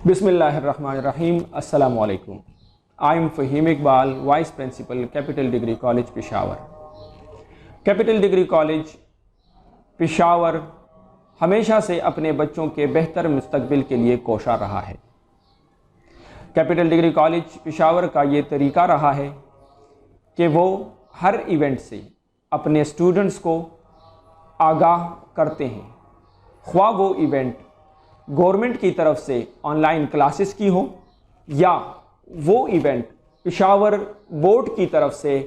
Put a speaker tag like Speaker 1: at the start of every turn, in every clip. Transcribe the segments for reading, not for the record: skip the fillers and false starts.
Speaker 1: बिस्मिल्लाहिर्रहमानिर्रहीम। अस्सलामु अलैकुम। I am Fahim Iqbal, vice principal, capital degree college Peshawar. Capital degree college Peshawar हमेशा से अपने बच्चों के बेहतर मुस्तकबिल के लिए कोशा रहा है। कैपिटल डिग्री कॉलेज पेशावर का ये तरीका रहा है कि वो हर इवेंट से अपने स्टूडेंट्स को आगाह करते हैं, ख्वाह वो इवेंट गवर्नमेंट की तरफ से ऑनलाइन क्लासेस की हो या वो इवेंट पेशावर बोर्ड की तरफ से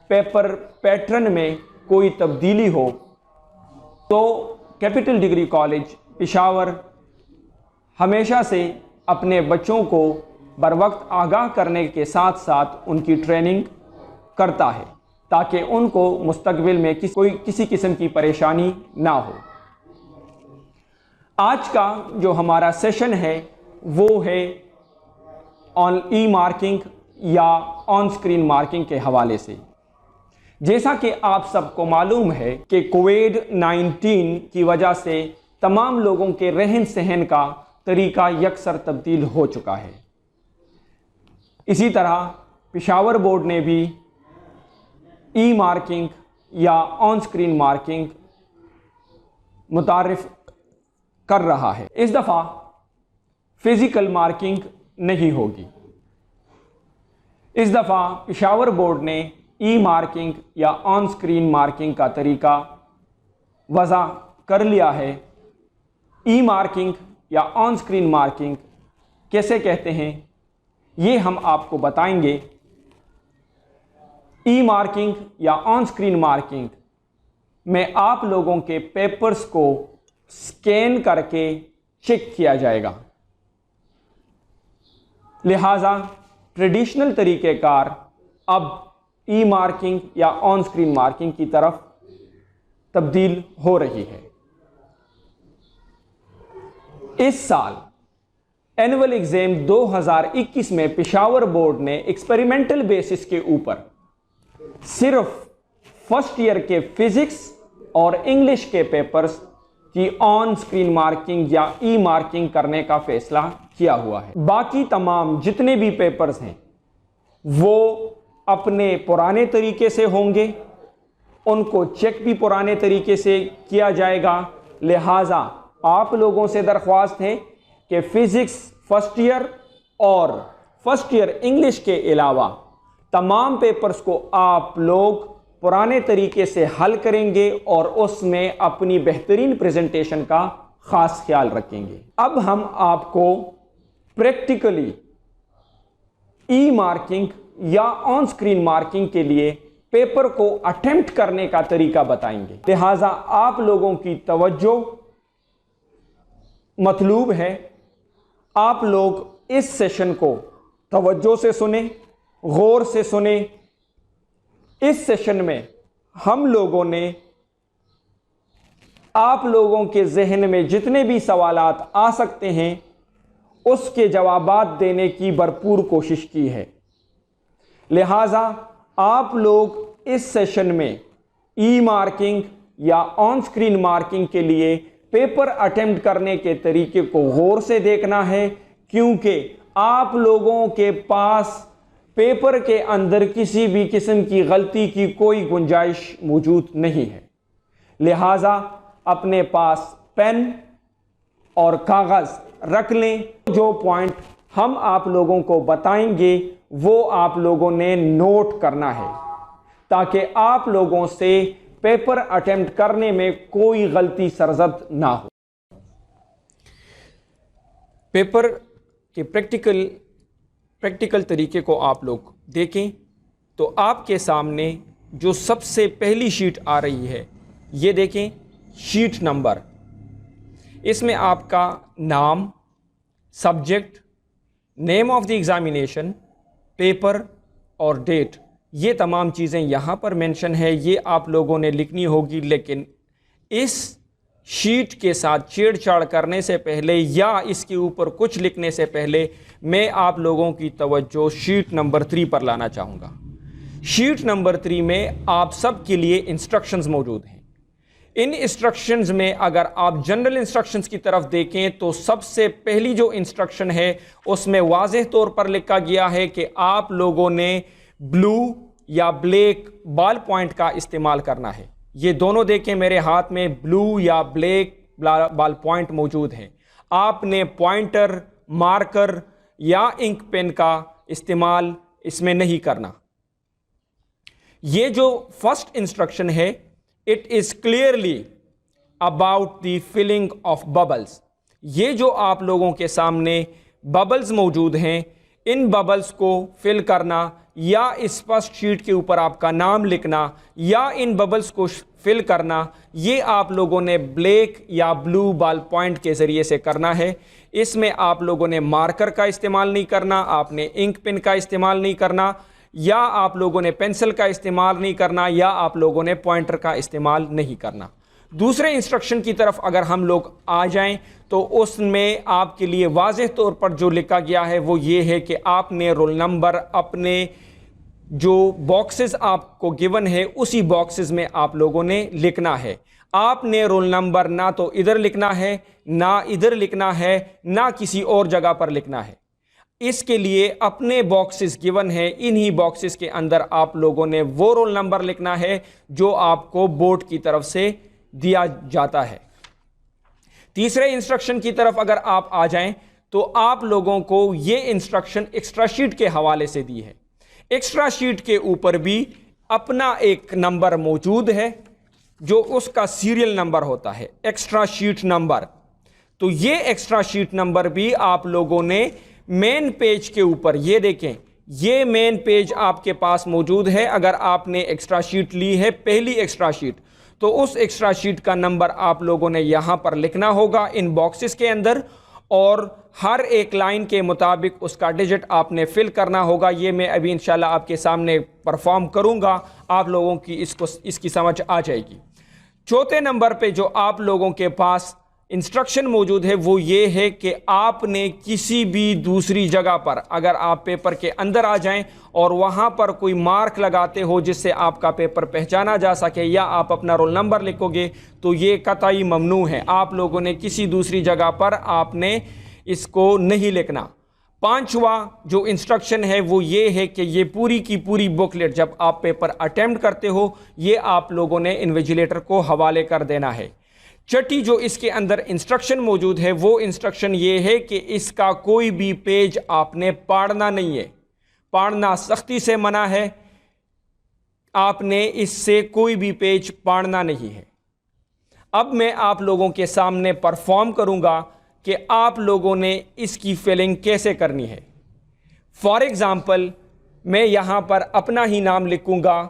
Speaker 1: पेपर पैटर्न में कोई तब्दीली हो, तो कैपिटल डिग्री कॉलेज पेशावर हमेशा से अपने बच्चों को बर वक्त आगाह करने के साथ साथ उनकी ट्रेनिंग करता है ताकि उनको मुस्तकबिल में किसी किस्म की परेशानी ना हो। आज का जो हमारा सेशन है वो है ऑन ई मार्किंग या ऑन स्क्रीन मार्किंग के हवाले से। जैसा कि आप सबको मालूम है कि कोविड-19 की वजह से तमाम लोगों के रहन सहन का तरीका यकसर तब्दील हो चुका है। इसी तरह पेशावर बोर्ड ने भी ई मार्किंग या ऑन स्क्रीन मार्किंग मुतारिफ कर रहा है। इस दफ़ा फिज़िकल मार्किंग नहीं होगी। इस दफ़ा पेशावर बोर्ड ने ई मार्किंग या ऑन स्क्रीन मार्किंग का तरीका वज़ा कर लिया है। ई मार्किंग या ऑन स्क्रीन मार्किंग कैसे कहते हैं ये हम आपको बताएंगे। ई मार्किंग या ऑन स्क्रीन मार्किंग में आप लोगों के पेपर्स को स्कैन करके चेक किया जाएगा, लिहाजा ट्रेडिशनल तरीक़ेकार अब ई मार्किंग या ऑन स्क्रीन मार्किंग की तरफ तब्दील हो रही है। इस साल एनुअल एग्ज़ाम 2021 में पेशावर बोर्ड ने एक्सपेरिमेंटल बेसिस के ऊपर सिर्फ फर्स्ट ईयर के फिज़िक्स और इंग्लिश के पेपर्स की ऑन स्क्रीन मार्किंग या ई मार्किंग करने का फैसला किया हुआ है। बाकी तमाम जितने भी पेपर्स हैं वो अपने पुराने तरीके से होंगे, उनको चेक भी पुराने तरीके से किया जाएगा। लिहाजा आप लोगों से दरख्वास्त है कि फ़िज़िक्स फर्स्ट ईयर और फर्स्ट ईयर इंग्लिश के अलावा तमाम पेपर्स को आप लोग पुराने तरीके से हल करेंगे और उसमें अपनी बेहतरीन प्रेजेंटेशन का ख़ास ख्याल रखेंगे। अब हम आपको प्रैक्टिकली ई मार्किंग या ऑन स्क्रीन मार्किंग के लिए पेपर को अटेम्प्ट करने का तरीका बताएंगे। लिहाजा आप लोगों की तवज्जो मतलूब है। आप लोग इस सेशन को तवज्जो से सुने, गौर से सुने। इस सेशन में हम लोगों ने आप लोगों के जहन में जितने भी सवालात आ सकते हैं उसके जवाबात देने की भरपूर कोशिश की है। लिहाजा आप लोग इस सेशन में ई मार्किंग या ऑन स्क्रीन मार्किंग के लिए पेपर अटेम्प्ट करने के तरीके को गौर से देखना है, क्योंकि आप लोगों के पास पेपर के अंदर किसी भी किस्म की गलती की कोई गुंजाइश मौजूद नहीं है। लिहाजा अपने पास पेन और कागज़ रख लें। जो पॉइंट हम आप लोगों को बताएंगे वो आप लोगों ने नोट करना है ताकि आप लोगों से पेपर अटेम्प्ट करने में कोई गलती सरजद ना हो। पेपर के प्रैक्टिकल तरीके को आप लोग देखें तो आपके सामने जो सबसे पहली शीट आ रही है ये देखें, शीट नंबर। इसमें आपका नाम, subject, name of the examination, paper और डेट, ये तमाम चीज़ें यहाँ पर मेंशन है। ये आप लोगों ने लिखनी होगी, लेकिन इस शीट के साथ छेड़छाड़ करने से पहले या इसके ऊपर कुछ लिखने से पहले मैं आप लोगों की तवज्जो शीट नंबर 3 पर लाना चाहूँगा। शीट नंबर 3 में आप सब के लिए इंस्ट्रक्शंस मौजूद हैं। इन इंस्ट्रक्शंस में अगर आप जनरल इंस्ट्रक्शंस की तरफ देखें तो सबसे पहली जो इंस्ट्रक्शन है उसमें वाज़ेह तौर पर लिखा गया है कि आप लोगों ने ब्लू या ब्लैक बॉल पॉइंट का इस्तेमाल करना है। ये दोनों देखें मेरे हाथ में ब्लू या ब्लैक बॉल पॉइंट मौजूद है। आपने पॉइंटर, मार्कर या इंक पेन का इस्तेमाल इसमें नहीं करना। ये जो फर्स्ट इंस्ट्रक्शन है, it is clearly about the filling of bubbles. ये जो आप लोगों के सामने बबल्स मौजूद हैं, इन बबल्स को फिल करना या इस फर्स्ट शीट के ऊपर आपका नाम लिखना या इन बबल्स को फिल करना, ये आप लोगों ने ब्लैक या ब्लू बॉल पॉइंट के ज़रिए से करना है। इसमें आप लोगों ने मार्कर का इस्तेमाल नहीं करना, आपने इंक पेन का इस्तेमाल नहीं करना, या आप लोगों ने पेंसिल का इस्तेमाल नहीं करना, या आप लोगों ने पॉइंटर का इस्तेमाल नहीं करना। दूसरे इंस्ट्रक्शन की तरफ अगर हम लोग आ जाएं तो उसमें आपके लिए वाज़ेह तौर पर जो लिखा गया है वो ये है कि आपने रोल नंबर अपने जो बॉक्सेस आपको गिवन है उसी बॉक्सेस में आप लोगों ने लिखना है। आपने रोल नंबर ना तो इधर लिखना है, ना इधर लिखना है, ना किसी और जगह पर लिखना है। इसके लिए अपने बॉक्सेस गिवन है, इन्हीं बॉक्सेस के अंदर आप लोगों ने वो रोल नंबर लिखना है जो आपको बोर्ड की तरफ से दिया जाता है। तीसरे इंस्ट्रक्शन की तरफ अगर आप आ जाएं तो आप लोगों को ये इंस्ट्रक्शन एक्स्ट्रा शीट के हवाले से दी है। एक्स्ट्रा शीट के ऊपर भी अपना एक नंबर मौजूद है जो उसका सीरियल नंबर होता है, एक्स्ट्रा शीट नंबर। तो ये एक्स्ट्रा शीट नंबर भी आप लोगों ने मेन पेज के ऊपर, ये देखें, ये मेन पेज आपके पास मौजूद है। अगर आपने एक्स्ट्रा शीट ली है, पहली एक्स्ट्रा शीट, तो उस एक्स्ट्रा शीट का नंबर आप लोगों ने यहां पर लिखना होगा इन बॉक्सेस के अंदर, और हर एक लाइन के मुताबिक उसका डिजिट आपने फिल करना होगा। ये मैं अभी इंशाल्लाह आपके सामने परफॉर्म करूंगा, आप लोगों की इसकी समझ आ जाएगी। चौथे नंबर पे जो आप लोगों के पास इंस्ट्रक्शन मौजूद है वो ये है कि आपने किसी भी दूसरी जगह पर, अगर आप पेपर के अंदर आ जाएं और वहां पर कोई मार्क लगाते हो जिससे आपका पेपर पहचाना जा सके, या आप अपना रोल नंबर लिखोगे, तो ये कतई ममनू है। आप लोगों ने किसी दूसरी जगह पर आपने इसको नहीं लिखना। पांचवा जो इंस्ट्रक्शन है वो ये है कि ये पूरी की पूरी बुकलेट जब आप पेपर अटेम्प्ट करते हो, ये आप लोगों ने इन्विजिलेटर को हवाले कर देना है। छठी जो इसके अंदर इंस्ट्रक्शन मौजूद है वो इंस्ट्रक्शन ये है कि इसका कोई भी पेज आपने पाड़ना नहीं है, पाड़ना सख्ती से मना है। आपने इससे कोई भी पेज पाड़ना नहीं है। अब मैं आप लोगों के सामने परफॉर्म करूंगा कि आप लोगों ने इसकी फिलिंग कैसे करनी है। फॉर एग्जाम्पल मैं यहां पर अपना ही नाम लिखूंगा,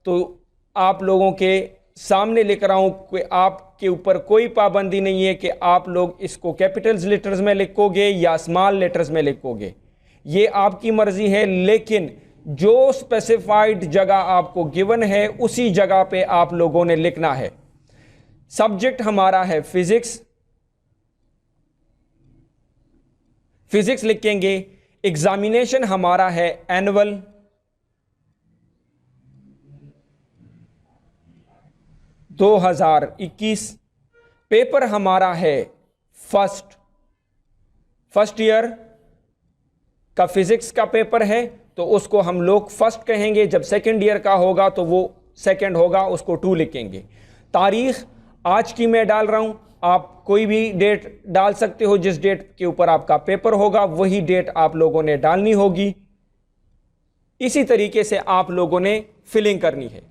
Speaker 1: तो आप लोगों के सामने लिख रहा हूं कि आपके ऊपर कोई पाबंदी नहीं है कि आप लोग इसको कैपिटल्स लेटर्स में लिखोगे या स्मॉल लेटर्स में लिखोगे, ये आपकी मर्जी है। लेकिन जो स्पेसिफाइड जगह आपको गिवन है उसी जगह पे आप लोगों ने लिखना है। सब्जेक्ट हमारा है फिजिक्स, फिजिक्स लिखेंगे। एग्जामिनेशन हमारा है एनुअल, दो 2021। पेपर हमारा है फर्स्ट ईयर का फिजिक्स का पेपर है, तो उसको हम लोग फर्स्ट कहेंगे। जब सेकंड ईयर का होगा तो वो सेकंड होगा, उसको 2 लिखेंगे। तारीख आज की मैं डाल रहा हूं, आप कोई भी डेट डाल सकते हो। जिस डेट के ऊपर आपका पेपर होगा वही डेट आप लोगों ने डालनी होगी। इसी तरीके से आप लोगों ने फिलिंग करनी है।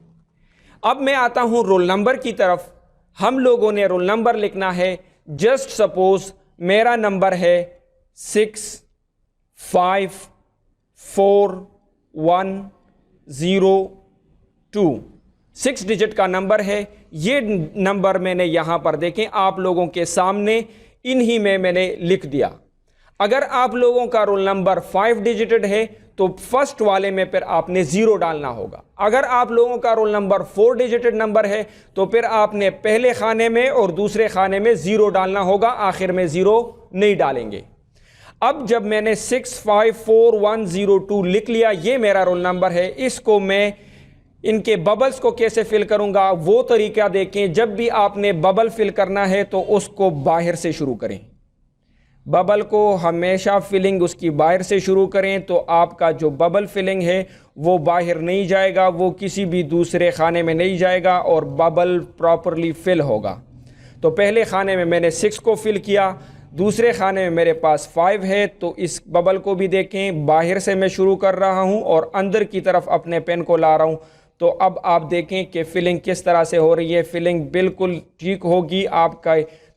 Speaker 1: अब मैं आता हूं रोल नंबर की तरफ। हम लोगों ने रोल नंबर लिखना है। जस्ट सपोज मेरा नंबर है 6540102, 6 डिजिट का नंबर है। ये नंबर मैंने यहां पर देखें आप लोगों के सामने, इन्हीं में मैंने लिख दिया। अगर आप लोगों का रोल नंबर 5 डिजिटेड है तो फर्स्ट वाले में फिर आपने 0 डालना होगा। अगर आप लोगों का रोल नंबर 4 डिजिटेड नंबर है तो फिर आपने पहले खाने में और दूसरे खाने में 0 डालना होगा, आखिर में 0 नहीं डालेंगे। अब जब मैंने 6540102 लिख लिया, ये मेरा रोल नंबर है, इसको मैं इनके बबल्स को कैसे फिल करूंगा वो तरीका देखें। जब भी आपने बबल फिल करना है तो उसको बाहर से शुरू करें, बबल को हमेशा फिलिंग उसकी बाहर से शुरू करें, तो आपका जो बबल फिलिंग है वो बाहर नहीं जाएगा, वो किसी भी दूसरे खाने में नहीं जाएगा और बबल प्रॉपरली फिल होगा। तो पहले खाने में मैंने 6 को फिल किया, दूसरे खाने में मेरे पास 5 है, तो इस बबल को भी देखें, बाहर से मैं शुरू कर रहा हूं और अंदर की तरफ अपने पेन को ला रहा हूं। तो अब आप देखें कि फिलिंग किस तरह से हो रही है, फिलिंग बिल्कुल ठीक होगी, आपका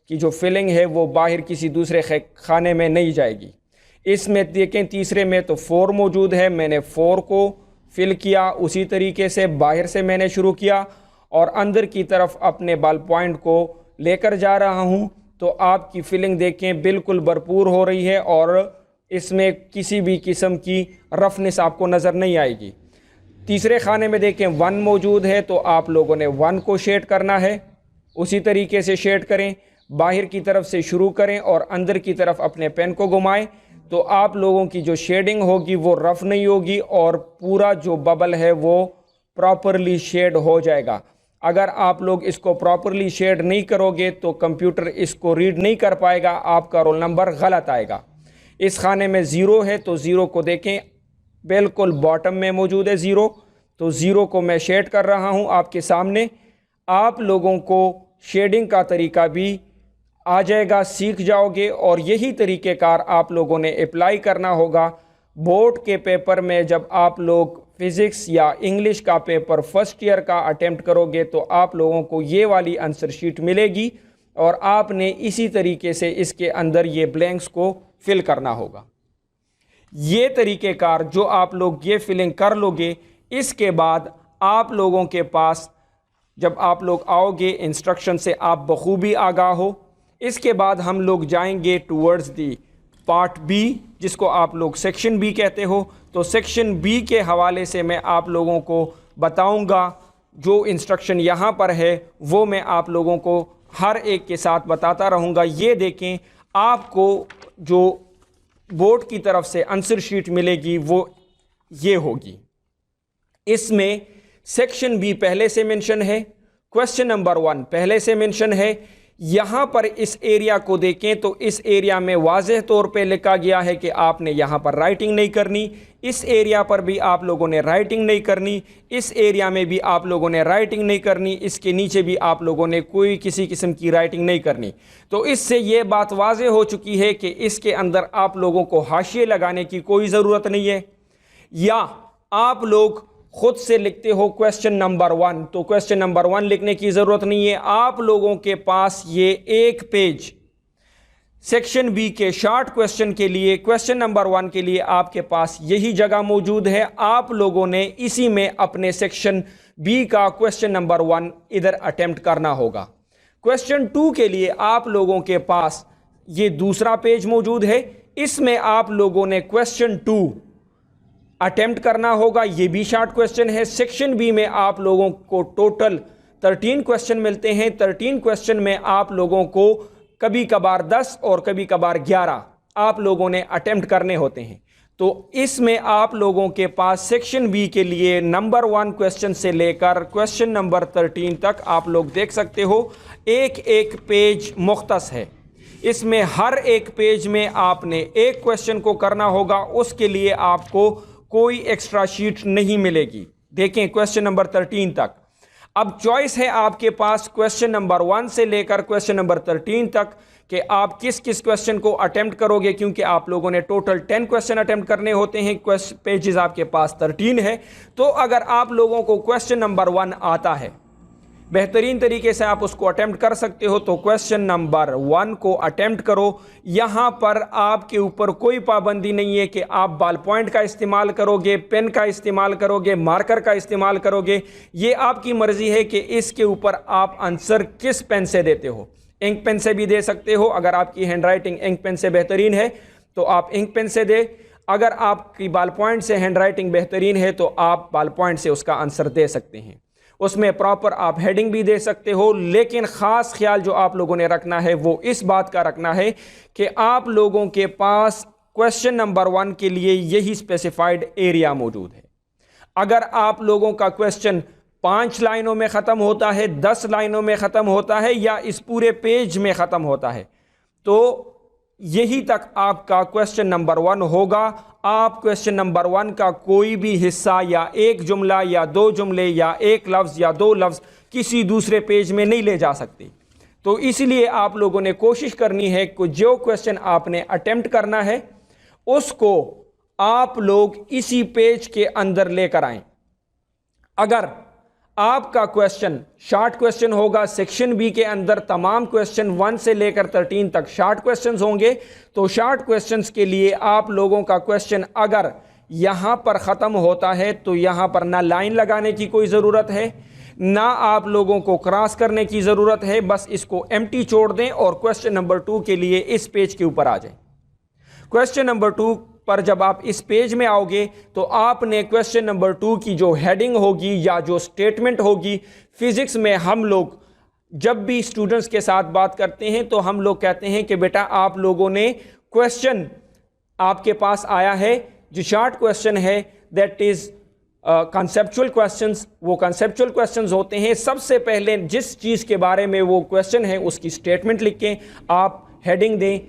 Speaker 1: की जो फिलिंग है वो बाहर किसी दूसरे खाने में नहीं जाएगी। इसमें देखें तीसरे में तो 4 मौजूद है, मैंने 4 को फिल किया, उसी तरीके से बाहर से मैंने शुरू किया और अंदर की तरफ अपने बॉल पॉइंट को लेकर जा रहा हूं। तो आपकी फिलिंग देखें बिल्कुल भरपूर हो रही है और इसमें किसी भी किस्म की रफनेस आपको नज़र नहीं आएगी। तीसरे खाने में देखें 1 मौजूद है, तो आप लोगों ने 1 को शेड करना है, उसी तरीके से शेड करें, बाहर की तरफ से शुरू करें और अंदर की तरफ अपने पेन को घुमाएं। तो आप लोगों की जो शेडिंग होगी वो रफ़ नहीं होगी और पूरा जो बबल है वो प्रॉपरली शेड हो जाएगा। अगर आप लोग इसको प्रॉपरली शेड नहीं करोगे तो कंप्यूटर इसको रीड नहीं कर पाएगा, आपका रोल नंबर गलत आएगा। इस खाने में 0 है, तो 0 को देखें बिल्कुल बॉटम में मौजूद है 0, तो 0 को मैं शेड कर रहा हूं आपके सामने। आप लोगों को शेडिंग का तरीका भी आ जाएगा, सीख जाओगे और यही तरीक़ेकार आप लोगों ने अप्लाई करना होगा बोर्ड के पेपर में। जब आप लोग फ़िज़िक्स या इंग्लिश का पेपर फर्स्ट ईयर का अटेम्प्ट करोगे तो आप लोगों को ये वाली आंसर शीट मिलेगी और आपने इसी तरीके से इसके अंदर ये ब्लैंक्स को फिल करना होगा। ये तरीक़ेकार जो आप लोग ये फिलिंग कर लोगे, इसके बाद आप लोगों के पास जब आप लोग आओगे इंस्ट्रक्शन से आप बखूबी आगाह हो। इसके बाद हम लोग जाएंगे टूवर्ड्स दी पार्ट बी, जिसको आप लोग सेक्शन बी कहते हो। तो सेक्शन बी के हवाले से मैं आप लोगों को बताऊंगा, जो इंस्ट्रक्शन यहाँ पर है वो मैं आप लोगों को हर एक के साथ बताता रहूँगा। ये देखें, आपको जो बोर्ड की तरफ से आंसर शीट मिलेगी वो ये होगी। इसमें सेक्शन बी पहले से मेंशन है, क्वेश्चन नंबर 1 पहले से मेंशन है। यहाँ पर इस एरिया को देखें तो इस एरिया में वाज़ेह तौर पे लिखा गया है कि आपने यहाँ पर राइटिंग नहीं करनी, इस एरिया पर भी आप लोगों ने राइटिंग नहीं करनी, इस एरिया में भी आप लोगों ने राइटिंग नहीं करनी, इसके नीचे भी आप लोगों ने कोई किसी किस्म की राइटिंग नहीं करनी। तो इससे ये बात वाज़ेह हो चुकी है कि इसके अंदर आप लोगों को हाशिए लगाने की कोई ज़रूरत नहीं है, या आप लोग खुद से लिखते हो क्वेश्चन नंबर 1, तो क्वेश्चन नंबर 1 लिखने की ज़रूरत नहीं है। आप लोगों के पास ये एक पेज सेक्शन बी के शॉर्ट क्वेश्चन के लिए, क्वेश्चन नंबर 1 के लिए आपके पास यही जगह मौजूद है। आप लोगों ने इसी में अपने सेक्शन बी का क्वेश्चन नंबर 1 इधर अटेम्प्ट करना होगा। क्वेश्चन 2 के लिए आप लोगों के पास ये दूसरा पेज मौजूद है, इसमें आप लोगों ने क्वेश्चन 2 अटेम्प्ट करना होगा। ये भी शॉर्ट क्वेश्चन है। सेक्शन बी में आप लोगों को टोटल 13 क्वेश्चन मिलते हैं। 13 क्वेश्चन में आप लोगों को कभी कभार 10 और कभी कभार 11 आप लोगों ने अटेम्प्ट करने होते हैं। तो इसमें आप लोगों के पास सेक्शन बी के लिए नंबर 1 क्वेश्चन से लेकर क्वेश्चन नंबर 13 तक आप लोग देख सकते हो, एक एक पेज मुख्तस है। इसमें हर एक पेज में आपने एक क्वेश्चन को करना होगा, उसके लिए आपको कोई एक्स्ट्रा शीट नहीं मिलेगी। देखें क्वेश्चन नंबर 13 तक। अब चॉइस है आपके पास क्वेश्चन नंबर 1 से लेकर क्वेश्चन नंबर 13 तक कि आप किस किस क्वेश्चन को अटेम्प्ट करोगे, क्योंकि आप लोगों ने टोटल 10 क्वेश्चन अटेम्प्ट करने होते हैं। पेजेस आपके पास 13 है। तो अगर आप लोगों को क्वेश्चन नंबर 1 आता है, बेहतरीन तरीके से आप उसको अटेम्प्ट कर सकते हो, तो क्वेश्चन नंबर 1 को अटेम्प्ट करो। यहाँ पर आपके ऊपर कोई पाबंदी नहीं है कि आप बॉल पॉइंट का इस्तेमाल करोगे, पेन का इस्तेमाल करोगे, मार्कर का इस्तेमाल करोगे। ये आपकी मर्ज़ी है कि इसके ऊपर आप आंसर किस पेन से देते हो। इंक पेन से भी दे सकते हो, अगर आपकी हैंड राइटिंग इंक पेन से बेहतरीन है तो आप इंक पेन से दे। अगर आपकी बॉल पॉइंट से हैंड राइटिंग बेहतरीन है तो आप बॉल पॉइंट से उसका आंसर दे सकते हैं। उसमें प्रॉपर आप हेडिंग भी दे सकते हो, लेकिन ख़ास ख्याल जो आप लोगों ने रखना है वो इस बात का रखना है कि आप लोगों के पास क्वेश्चन नंबर 1 के लिए यही स्पेसिफाइड एरिया मौजूद है। अगर आप लोगों का क्वेश्चन 5 लाइनों में ख़त्म होता है, 10 लाइनों में ख़त्म होता है, या इस पूरे पेज में ख़त्म होता है। तो यही तक आपका क्वेश्चन नंबर 1 होगा। आप क्वेश्चन नंबर 1 का कोई भी हिस्सा या एक जुमला या 2 जुमले या एक लफ्ज़ या 2 लफ्ज़ किसी दूसरे पेज में नहीं ले जा सकते। तो इसलिए आप लोगों ने कोशिश करनी है कि जो क्वेश्चन आपने अटेम्प्ट करना है उसको आप लोग इसी पेज के अंदर लेकर आएं। अगर आपका क्वेश्चन शॉर्ट क्वेश्चन होगा, सेक्शन बी के अंदर तमाम क्वेश्चन 1 से लेकर 13 तक शॉर्ट क्वेश्चंस होंगे, तो शॉर्ट क्वेश्चंस के लिए आप लोगों का क्वेश्चन अगर यहां पर ख़त्म होता है तो यहां पर ना लाइन लगाने की कोई ज़रूरत है, ना आप लोगों को क्रॉस करने की ज़रूरत है, बस इसको एम्प्टी छोड़ दें और क्वेश्चन नंबर 2 के लिए इस पेज के ऊपर आ जाएं। क्वेश्चन नंबर 2 पर जब आप इस पेज में आओगे तो आपने क्वेश्चन नंबर 2 की जो हेडिंग होगी या जो स्टेटमेंट होगी, फिजिक्स में हम लोग जब भी स्टूडेंट्स के साथ बात करते हैं तो हम लोग कहते हैं कि बेटा आप लोगों ने क्वेश्चन आपके पास आया है, जो शॉर्ट क्वेश्चन है दैट इज कंसेप्चुअल क्वेश्चंस। वो कंसेप्चुअल क्वेश्चंस होते हैं। सबसे पहले जिस चीज़ के बारे में वो क्वेश्चन है उसकी स्टेटमेंट लिखें, आप हेडिंग दें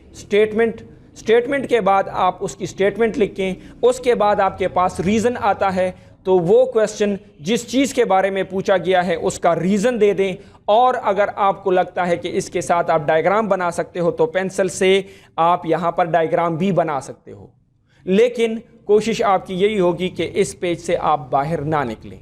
Speaker 1: स्टेटमेंट के बाद आप उसकी स्टेटमेंट लिखें, उसके बाद आपके पास रीज़न आता है तो वो क्वेश्चन जिस चीज़ के बारे में पूछा गया है उसका रीज़न दे दें। और अगर आपको लगता है कि इसके साथ आप डायग्राम बना सकते हो तो पेंसिल से आप यहाँ पर डायग्राम भी बना सकते हो, लेकिन कोशिश आपकी यही होगी कि इस पेज से आप बाहर ना निकलें।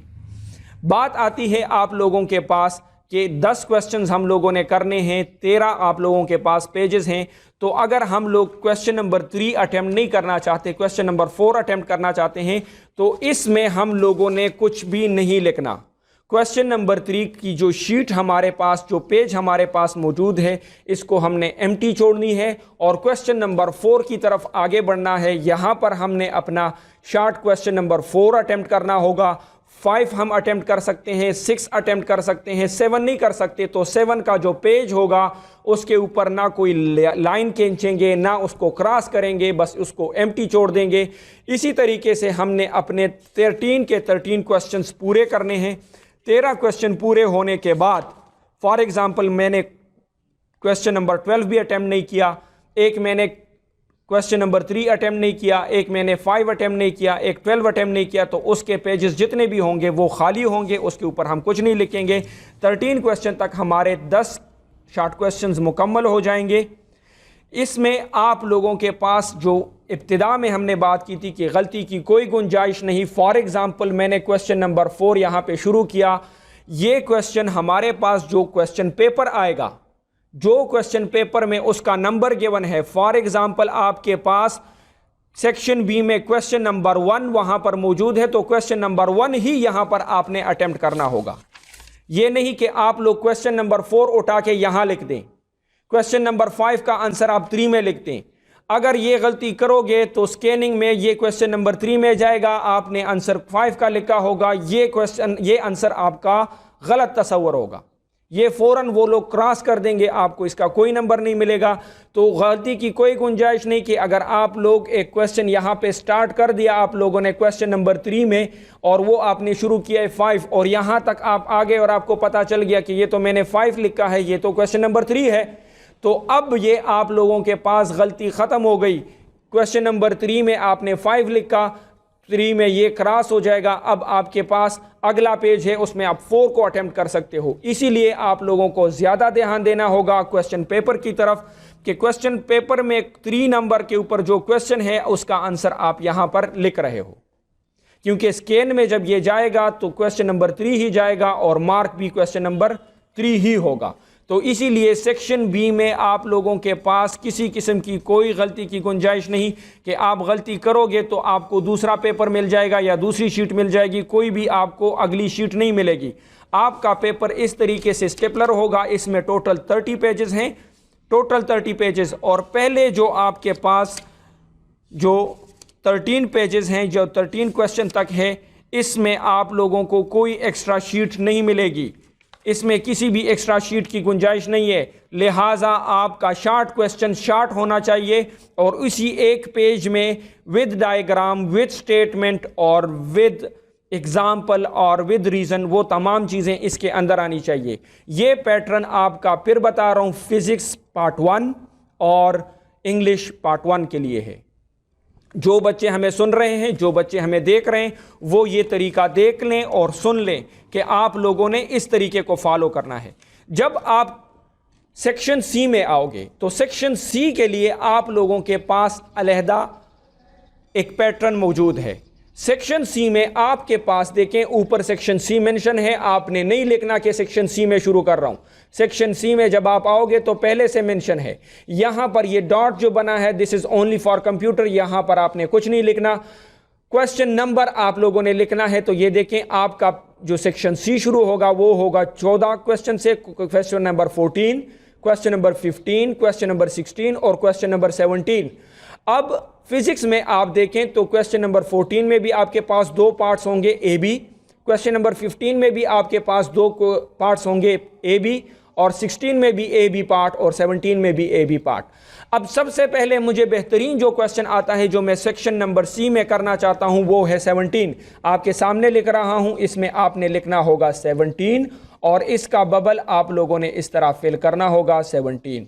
Speaker 1: बात आती है आप लोगों के पास कि 10 क्वेश्चंस हम लोगों ने करने हैं, 13 आप लोगों के पास पेजेस हैं। तो अगर हम लोग क्वेश्चन नंबर 3 अटेम्प्ट नहीं करना चाहते, क्वेश्चन नंबर 4 अटेम्प्ट करना चाहते हैं, तो इसमें हम लोगों ने कुछ भी नहीं लिखना। क्वेश्चन नंबर 3 की जो शीट हमारे पास, जो पेज हमारे पास मौजूद है, इसको हमने एम्प्टी छोड़नी है और क्वेश्चन नंबर 4 की तरफ आगे बढ़ना है। यहाँ पर हमने अपना शॉर्ट क्वेश्चन नंबर 4 अटेम्प्ट करना होगा। 5 हम अटेम्प्ट कर सकते हैं, 6 अटेम्प्ट कर सकते हैं, 7 नहीं कर सकते तो 7 का जो पेज होगा उसके ऊपर ना कोई लाइन खींचेंगे, ना उसको क्रॉस करेंगे, बस उसको एम्प्टी छोड़ देंगे। इसी तरीके से हमने अपने 13 के 13 क्वेश्चंस पूरे करने हैं। 13 क्वेश्चन पूरे होने के बाद, फॉर एग्जाम्पल मैंने क्वेश्चन नंबर 12 भी अटेम्प्ट नहीं किया, एक मैंने क्वेश्चन नंबर 3 अटेम्प्ट नहीं किया, एक मैंने 5 अटेम्प्ट नहीं किया, एक 12 अटेम्प्ट नहीं किया, तो उसके पेजेस जितने भी होंगे वो खाली होंगे, उसके ऊपर हम कुछ नहीं लिखेंगे। 13 क्वेश्चन तक हमारे 10 शॉर्ट क्वेश्चंस मुकम्मल हो जाएंगे। इसमें आप लोगों के पास जो इब्तिदा में हमने बात की थी कि गलती की कोई गुंजाइश नहीं। फॉर एग्जाम्पल मैंने क्वेश्चन नंबर 4 यहाँ पे शुरू किया। ये क्वेश्चन हमारे पास जो क्वेश्चन पेपर आएगा, जो क्वेश्चन पेपर में उसका नंबर गिवन है, फॉर एग्जाम्पल आपके पास सेक्शन बी में क्वेश्चन नंबर 1 वहाँ पर मौजूद है, तो क्वेश्चन नंबर 1 ही यहाँ पर आपने अटेम्प्ट करना होगा। ये नहीं कि आप लोग क्वेश्चन नंबर 4 उठा के यहाँ लिख दें, क्वेश्चन नंबर 5 का आंसर आप 3 में लिख दें। अगर ये गलती करोगे तो स्कैनिंग में ये क्वेश्चन नंबर 3 में जाएगा, आपने आंसर 5 का लिखा होगा, ये आंसर आपका गलत तस्वर होगा, ये फ़ौरन वो लोग क्रॉस कर देंगे, आपको इसका कोई नंबर नहीं मिलेगा। तो गलती की कोई गुंजाइश नहीं कि अगर आप लोग एक क्वेश्चन यहाँ पे स्टार्ट कर दिया आप लोगों ने क्वेश्चन नंबर 3 में और वो आपने शुरू किया है 5 और यहाँ तक आप आ गए और आपको पता चल गया कि ये तो मैंने 5 लिखा है, ये तो क्वेश्चन नंबर 3 है, तो अब ये आप लोगों के पास गलती ख़त्म हो गई। क्वेश्चन नंबर 3 में आपने 5 लिखा, 3 में ये क्रॉस हो जाएगा। अब आपके पास अगला पेज है, उसमें आप 4 को अटेम्प्ट कर सकते हो। इसीलिए आप लोगों को ज़्यादा ध्यान देना होगा क्वेश्चन पेपर की तरफ कि क्वेश्चन पेपर में 3 नंबर के ऊपर जो क्वेश्चन है उसका आंसर आप यहाँ पर लिख रहे हो, क्योंकि स्कैन में जब ये जाएगा तो क्वेश्चन नंबर 3 ही जाएगा और मार्क भी क्वेश्चन नंबर 3 ही होगा। तो इसीलिए सेक्शन बी में आप लोगों के पास किसी किस्म की कोई गलती की गुंजाइश नहीं कि आप गलती करोगे तो आपको दूसरा पेपर मिल जाएगा या दूसरी शीट मिल जाएगी, कोई भी आपको अगली शीट नहीं मिलेगी। आपका पेपर इस तरीके से स्टेपलर होगा। इसमें टोटल 30 पेजेस हैं, टोटल 30 पेजेस। और पहले जो आपके पास जो 13 पेजेस हैं, जो 13 क्वेश्चन तक है, इसमें आप लोगों को कोई एक्स्ट्रा शीट नहीं मिलेगी, इसमें किसी भी एक्स्ट्रा शीट की गुंजाइश नहीं है। लिहाजा आपका शॉर्ट क्वेश्चन शॉर्ट होना चाहिए और इसी एक पेज में विद डायग्राम, विद स्टेटमेंट और विद एग्जाम्पल और विद रीज़न, वो तमाम चीज़ें इसके अंदर आनी चाहिए। ये पैटर्न आपका फिर बता रहा हूँ फिज़िक्स पार्ट 1 और इंग्लिश पार्ट 1 के लिए है। जो बच्चे हमें सुन रहे हैं, जो बच्चे हमें देख रहे हैं, वो ये तरीका देख लें और सुन लें कि आप लोगों ने इस तरीके को फॉलो करना है। जब आप सेक्शन सी में आओगे तो सेक्शन सी के लिए आप लोगों के पास अलहदा एक पैटर्न मौजूद है। सेक्शन सी में आपके पास देखें ऊपर सेक्शन सी मेंशन है, आपने नहीं लिखना कि सेक्शन सी में शुरू कर रहा हूं। सेक्शन सी में जब आप आओगे तो पहले से मेंशन है। यहां पर ये डॉट जो बना है this is only for computer, यहां पर आपने कुछ नहीं लिखना। क्वेश्चन नंबर आप लोगों ने लिखना है, तो ये देखें आपका जो सेक्शन सी शुरू होगा वो होगा 14 क्वेश्चन से, question number 14, question number 15, question number 16 और क्वेश्चन नंबर 17। अब फिजिक्स में आप देखें तो क्वेश्चन नंबर 14 में भी आपके पास दो पार्ट्स होंगे ए बी, क्वेश्चन नंबर 15 में भी आपके पास दो पार्ट्स होंगे ए बी, और 16 में भी ए बी पार्ट और 17 में भी ए बी पार्ट। अब सबसे पहले मुझे बेहतरीन जो क्वेश्चन आता है जो मैं सेक्शन नंबर सी में करना चाहता हूं वो है 17। आपके सामने लिख रहा हूं, इसमें आपने लिखना होगा 17 और इसका बबल आप लोगों ने इस तरह फिल करना होगा 17।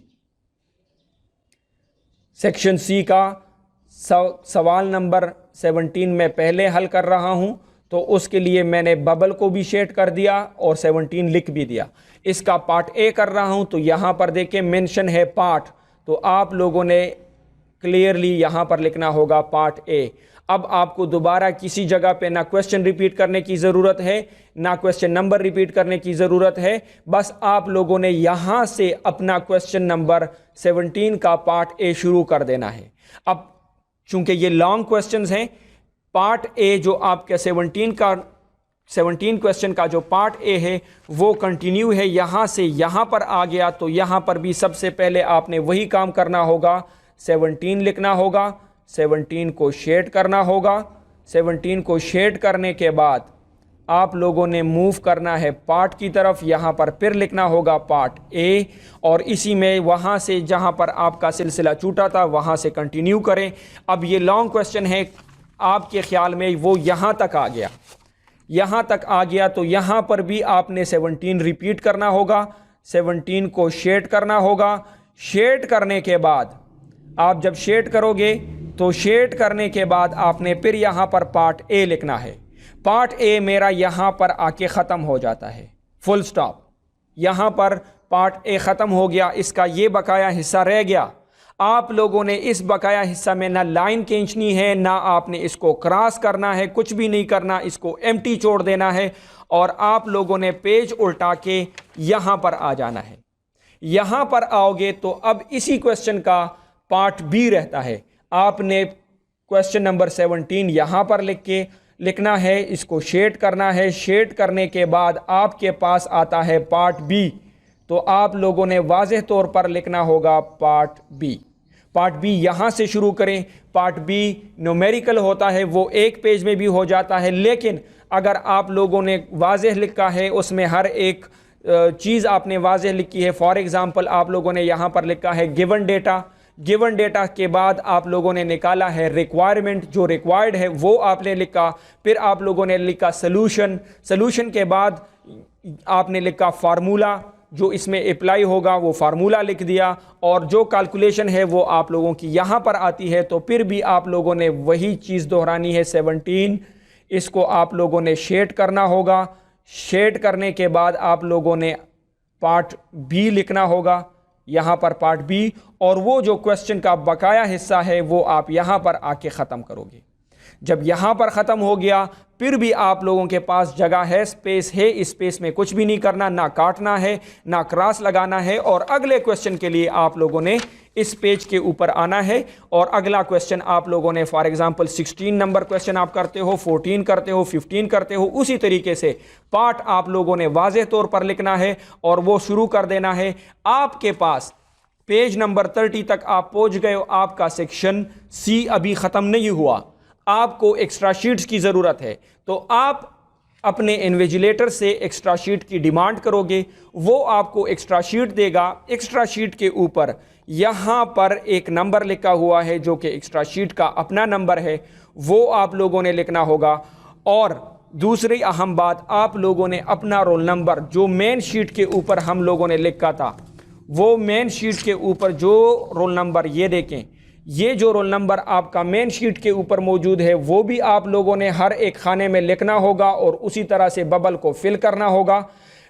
Speaker 1: सेक्शन सी का सवाल नंबर 17 में पहले हल कर रहा हूं, तो उसके लिए मैंने बबल को भी शेड कर दिया और 17 लिख भी दिया। इसका पार्ट ए कर रहा हूं, तो यहां पर देखें मेंशन है पार्ट, तो आप लोगों ने क्लियरली यहां पर लिखना होगा पार्ट ए। अब आपको दोबारा किसी जगह पे ना क्वेश्चन रिपीट करने की ज़रूरत है ना क्वेश्चन नंबर रिपीट करने की ज़रूरत है, बस आप लोगों ने यहां से अपना क्वेश्चन नंबर 17 का पार्ट ए शुरू कर देना है। अब चूंकि ये लॉन्ग क्वेश्चंस हैं, पार्ट ए जो आपके 17 क्वेश्चन का जो पार्ट ए है वो कंटिन्यू है, यहां से यहां पर आ गया, तो यहां पर भी सबसे पहले आपने वही काम करना होगा, 17 लिखना होगा, 17 को शेड करना होगा। 17 को शेड करने के बाद आप लोगों ने मूव करना है पार्ट की तरफ, यहां पर फिर लिखना होगा पार्ट ए, और इसी में वहां से जहां पर आपका सिलसिला छूटा था वहां से कंटिन्यू करें। अब ये लॉन्ग क्वेश्चन है, आपके ख्याल में वो यहां तक आ गया, यहां तक आ गया, तो यहां पर भी आपने 17 रिपीट करना होगा, 17 को शेड करना होगा। शेड करने के बाद आप जब शेड करोगे तो शेड करने के बाद आपने फिर यहां पर पार्ट ए लिखना है। पार्ट ए मेरा यहां पर आके ख़त्म हो जाता है, फुल स्टॉप, यहां पर पार्ट ए ख़त्म हो गया, इसका ये बकाया हिस्सा रह गया। आप लोगों ने इस बकाया हिस्सा में ना लाइन खींचनी है, ना आपने इसको क्रॉस करना है, कुछ भी नहीं करना, इसको एम्प्टी छोड़ देना है और आप लोगों ने पेज उल्टा के यहां पर आ जाना है। यहां पर आओगे तो अब इसी क्वेश्चन का पार्ट बी रहता है। आपने क्वेश्चन नंबर 17 यहां पर लिखना है, इसको शेड करना है। शेड करने के बाद आपके पास आता है पार्ट बी, तो आप लोगों ने वाज़ेह तौर पर लिखना होगा पार्ट बी। पार्ट बी यहां से शुरू करें। पार्ट बी न्यूमेरिकल होता है, वो एक पेज में भी हो जाता है, लेकिन अगर आप लोगों ने वाज़ेह लिखा है, उसमें हर एक चीज़ आपने वाज़ेह लिखी है। फॉर एग्जांपल आप लोगों ने यहाँ पर लिखा है गिवन डेटा, गिवन डेटा के बाद आप लोगों ने निकाला है रिक्वायरमेंट, जो रिक्वायर्ड है वो आपने लिखा। फिर आप लोगों ने लिखा सलूशन, सलूशन के बाद आपने लिखा फार्मूला, जो इसमें अप्लाई होगा वो फार्मूला लिख दिया, और जो कैलकुलेशन है वो आप लोगों की यहाँ पर आती है। तो फिर भी आप लोगों ने वही चीज़ दोहरानी है, 17, इसको आप लोगों ने शेड करना होगा। शेड करने के बाद आप लोगों ने पार्ट बी लिखना होगा, यहाँ पर पार्ट बी, और वो जो क्वेश्चन का बकाया हिस्सा है वो आप यहाँ पर आके ख़त्म करोगे। जब यहाँ पर ख़त्म हो गया फिर भी आप लोगों के पास जगह है, स्पेस है, इस स्पेस में कुछ भी नहीं करना, ना काटना है ना क्रॉस लगाना है, और अगले क्वेश्चन के लिए आप लोगों ने इस पेज के ऊपर आना है। और अगला क्वेश्चन आप लोगों ने फॉर एग्जांपल 16 नंबर क्वेश्चन आप करते हो, 14 करते हो, 15 करते हो, उसी तरीके से पार्ट आप लोगों ने वाज़ेह तौर पर लिखना है और वो शुरू कर देना है। आपके पास पेज नंबर 30 तक आप पहुंच गए हो, आपका सेक्शन सी अभी ख़त्म नहीं हुआ, आपको एक्स्ट्रा शीट्स की ज़रूरत है, तो आप अपने इन्विजिलेटर से एक्स्ट्रा शीट की डिमांड करोगे, वो आपको एक्स्ट्रा शीट देगा। एक्स्ट्रा शीट के ऊपर यहाँ पर एक नंबर लिखा हुआ है जो कि एक्स्ट्रा शीट का अपना नंबर है, वो आप लोगों ने लिखना होगा। और दूसरी अहम बात, आप लोगों ने अपना रोल नंबर जो मेन शीट के ऊपर हम लोगों ने लिखा था, वो मेन शीट के ऊपर जो रोल नंबर, ये देखें, ये जो रोल नंबर आपका मेन शीट के ऊपर मौजूद है वो भी आप लोगों ने हर एक खाने में लिखना होगा और उसी तरह से बबल को फिल करना होगा।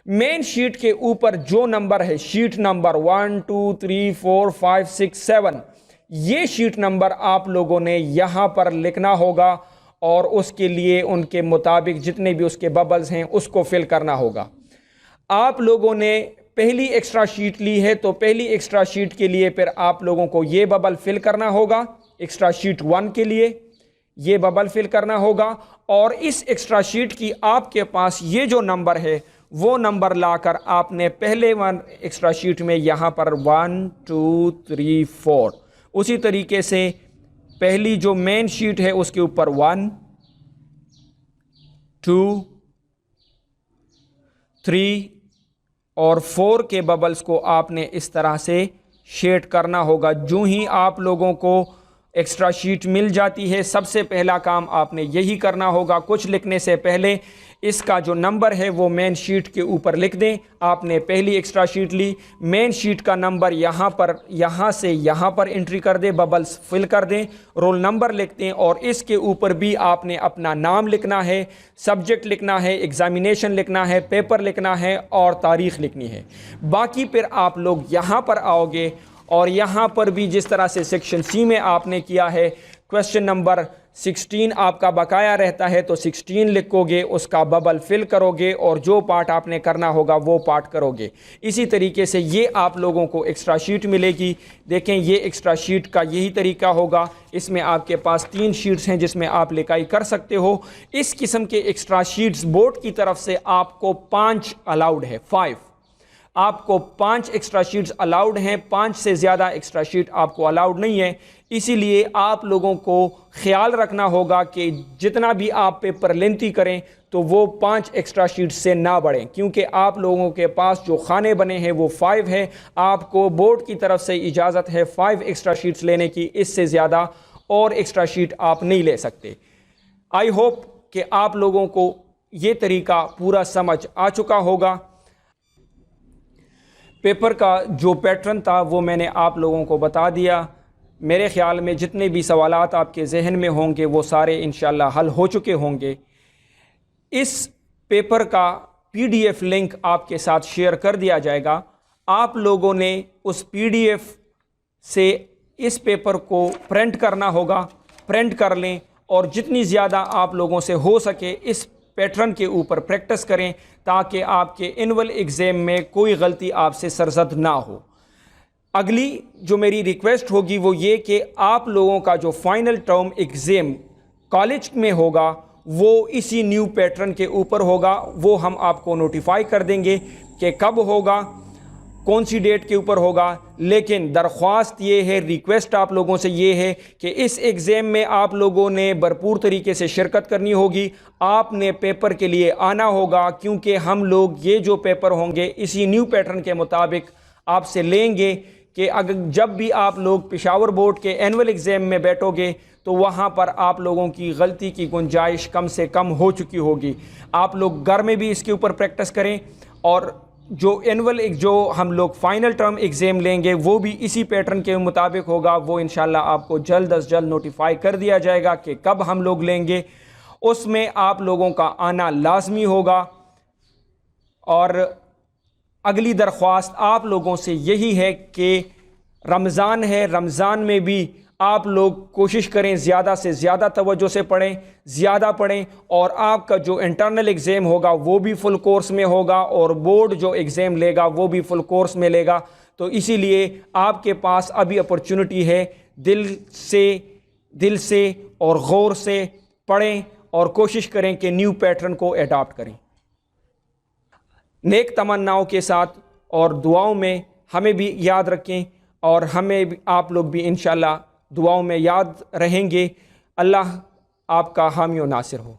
Speaker 1: मेन शीट के ऊपर जो नंबर है, शीट नंबर 1 2 3 4 5 6 7, ये शीट नंबर आप लोगों ने यहाँ पर लिखना होगा और उसके लिए उनके मुताबिक जितने भी उसके बबल्स हैं उसको फिल करना होगा। आप लोगों ने पहली एक्स्ट्रा शीट ली है तो पहली एक्स्ट्रा शीट के लिए फिर आप लोगों को ये बबल फिल करना होगा। एक्स्ट्रा शीट 1 के लिए ये बबल फिल करना होगा और इस एक्स्ट्रा शीट की आपके पास ये जो नंबर है वो नंबर लाकर आपने पहले वन एक्स्ट्रा शीट में यहाँ पर 1 2 3 4, उसी तरीके से पहली जो मेन शीट है उसके ऊपर 1 2 3 और 4 के बबल्स को आपने इस तरह से शेड करना होगा। जो ही आप लोगों को एक्स्ट्रा शीट मिल जाती है, सबसे पहला काम आपने यही करना होगा, कुछ लिखने से पहले इसका जो नंबर है वो मेन शीट के ऊपर लिख दें। आपने पहली एक्स्ट्रा शीट ली, मेन शीट का नंबर यहाँ से यहाँ पर एंट्री कर दें, बबल्स फिल कर दें, रोल नंबर लिख दें और इसके ऊपर भी आपने अपना नाम लिखना है, सब्जेक्ट लिखना है, एग्जामिनेशन लिखना है, पेपर लिखना है और तारीख़ लिखनी है। बाकी फिर आप लोग यहाँ पर आओगे और यहाँ पर भी जिस तरह से सेक्शन सी में आपने किया है, क्वेश्चन नंबर 16 आपका बकाया रहता है तो 16 लिखोगे, उसका बबल फिल करोगे और जो पार्ट आपने करना होगा वो पार्ट करोगे। इसी तरीके से ये आप लोगों को एक्स्ट्रा शीट मिलेगी। देखें, ये एक्स्ट्रा शीट का यही तरीका होगा। इसमें आपके पास 3 शीट्स हैं जिसमें आप लिखाई कर सकते हो। इस किस्म के एक्स्ट्रा शीट्स बोर्ड की तरफ से आपको 5 अलाउड है, 5 आपको 5 एक्स्ट्रा शीट्स अलाउड हैं, 5 से ज़्यादा एक्स्ट्रा शीट आपको अलाउड नहीं है। इसीलिए आप लोगों को ख्याल रखना होगा कि जितना भी आप पेपर लेंथी करें तो वो 5 एक्स्ट्रा शीट्स से ना बढ़ें, क्योंकि आप लोगों के पास जो खाने बने हैं वो 5 है। आपको बोर्ड की तरफ से इजाज़त है 5 एक्स्ट्रा शीट्स लेने की, इससे ज़्यादा और एक्स्ट्रा शीट आप नहीं ले सकते। आई होप कि आप लोगों को ये तरीका पूरा समझ आ चुका होगा। पेपर का जो पैटर्न था वो मैंने आप लोगों को बता दिया। मेरे ख़्याल में जितने भी सवालात आपके जहन में होंगे वो सारे इंशाल्लाह हल हो चुके होंगे। इस पेपर का PDF लिंक आपके साथ शेयर कर दिया जाएगा। आप लोगों ने उस PDF से इस पेपर को प्रिंट करना होगा, प्रिंट कर लें और जितनी ज़्यादा आप लोगों से हो सके इस पैटर्न के ऊपर प्रैक्टिस करें ताकि आपके एनुअल एग्ज़ाम में कोई गलती आपसे सरजद ना हो। अगली जो मेरी रिक्वेस्ट होगी वो ये कि आप लोगों का जो फाइनल टर्म एग्ज़ाम कॉलेज में होगा वो इसी न्यू पैटर्न के ऊपर होगा। वो हम आपको नोटिफाई कर देंगे कि कब होगा, कौन सी डेट के ऊपर होगा। लेकिन दरख्वास्त ये है, रिक्वेस्ट आप लोगों से ये है कि इस एग्ज़ाम में आप लोगों ने भरपूर तरीके से शिरकत करनी होगी। आपने पेपर के लिए आना होगा, क्योंकि हम लोग ये जो पेपर होंगे इसी न्यू पैटर्न के मुताबिक आपसे लेंगे कि अगर जब भी आप लोग पेशावर बोर्ड के एनुअल एग्ज़ाम में बैठोगे तो वहाँ पर आप लोगों की गलती की गुंजाइश कम से कम हो चुकी होगी। आप लोग घर में भी इसके ऊपर प्रैक्टिस करें और जो जो हम लोग फाइनल टर्म एग्ज़ाम लेंगे वो भी इसी पैटर्न के मुताबिक होगा। वो इंशाल्लाह आपको जल्द अज जल्द नोटिफाई कर दिया जाएगा कि कब हम लोग लेंगे। उसमें आप लोगों का आना लाजमी होगा। और अगली दरख्वास्त आप लोगों से यही है कि रमज़ान है, रमज़ान में भी आप लोग कोशिश करें ज़्यादा से ज़्यादा तवज्जो से पढ़ें, ज़्यादा पढ़ें और आपका जो इंटरनल एग्ज़ाम होगा वो भी फुल कोर्स में होगा और बोर्ड जो एग्ज़ाम लेगा वो भी फुल कोर्स में लेगा। तो इसीलिए आपके पास अभी अपॉर्चुनिटी है, दिल से और गौर से पढ़ें और कोशिश करें कि न्यू पैटर्न को अडॉप्ट करें। नेक तमन्नाओं के साथ और दुआओं में हमें भी याद रखें और हमें भी, आप लोग भी इंशाल्लाह दुआओं में याद रहेंगे। अल्लाह आपका हामी और नासिर हो।